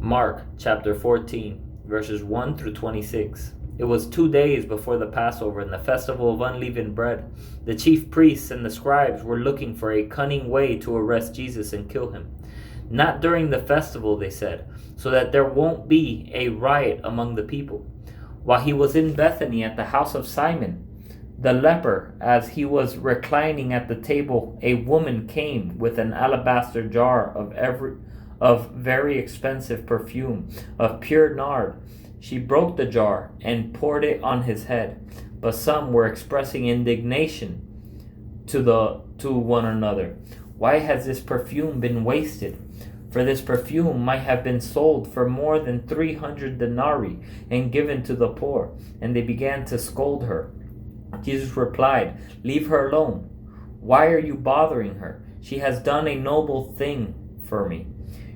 Mark chapter 14, verses 1 through 26. It was 2 days before the Passover and the festival of unleavened bread. The chief priests and the scribes were looking for a cunning way to arrest Jesus and kill him. Not during the festival, they said, so that there won't be a riot among the people. While he was in Bethany at the house of Simon, the leper, as he was reclining at the table, a woman came with an alabaster jar of very expensive perfume, of pure nard. She broke the jar and poured it on his head. But some were expressing indignation to one another. Why has this perfume been wasted? For this perfume might have been sold for more than 300 denarii and given to the poor. And they began to scold her. Jesus replied, "Leave her alone. Why are you bothering her? She has done a noble thing for me.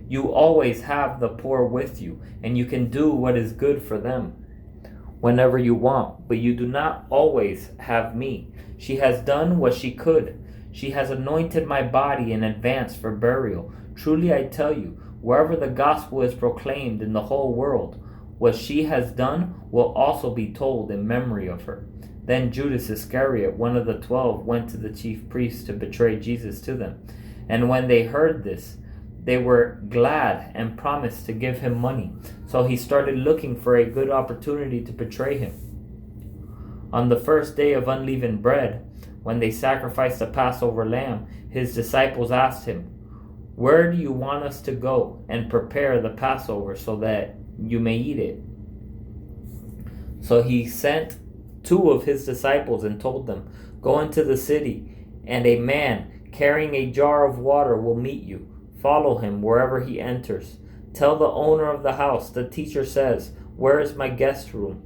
You always have the poor with you, and you can do what is good for them whenever you want, but you do not always have me. She has done what she could. She has anointed my body in advance for burial. Truly I tell you, wherever the gospel is proclaimed in the whole world, what she has done will also be told in memory of her." Then Judas Iscariot, one of the 12, went to the chief priests to betray Jesus to them. And when they heard this, they were glad and promised to give him money. So he started looking for a good opportunity to betray him. On the first day of unleavened bread, when they sacrificed the Passover lamb, his disciples asked him, "Where do you want us to go and prepare the Passover so that you may eat it?" So he sent 2 of his disciples and told them, "Go into the city, and a man carrying a jar of water will meet you. Follow him wherever he enters. Tell the owner of the house, 'The teacher says, where is my guest room,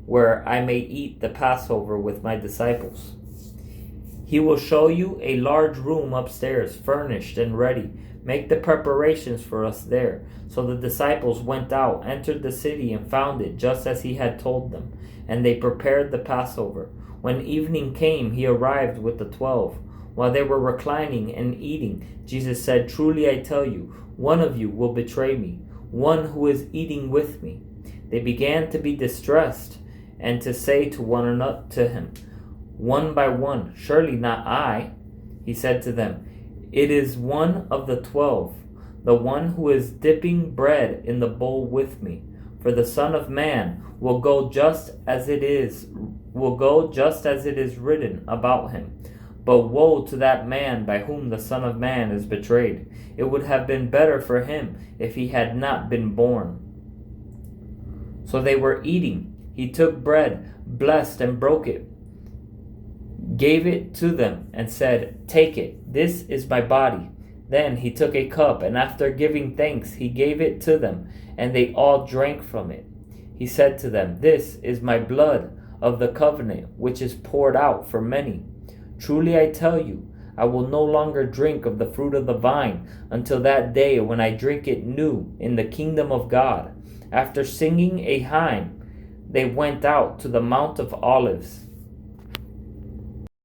where I may eat the Passover with my disciples?' He will show you a large room upstairs, furnished and ready. Make the preparations for us there." So the disciples went out, entered the city, and found it just as he had told them. And they prepared the Passover. When evening came, he arrived with the 12. While they were reclining and eating, Jesus said, "Truly I tell you, one of you will betray me, one who is eating with me." They began to be distressed and to say to one another, to him, one by one, "Surely not I." He said to them, "It is one of the 12, the one who is dipping bread in the bowl with me. For the Son of Man will go just as it is written about him. But woe to that man by whom the Son of Man is betrayed. It would have been better for him if he had not been born." So they were eating. He took bread, blessed and broke it, gave it to them, and said, "Take it, this is my body." Then he took a cup, and after giving thanks, he gave it to them, and they all drank from it. He said to them, "This is my blood of the covenant, which is poured out for many. Truly I tell you, I will no longer drink of the fruit of the vine until that day when I drink it new in the kingdom of God." After singing a hymn, they went out to the Mount of Olives.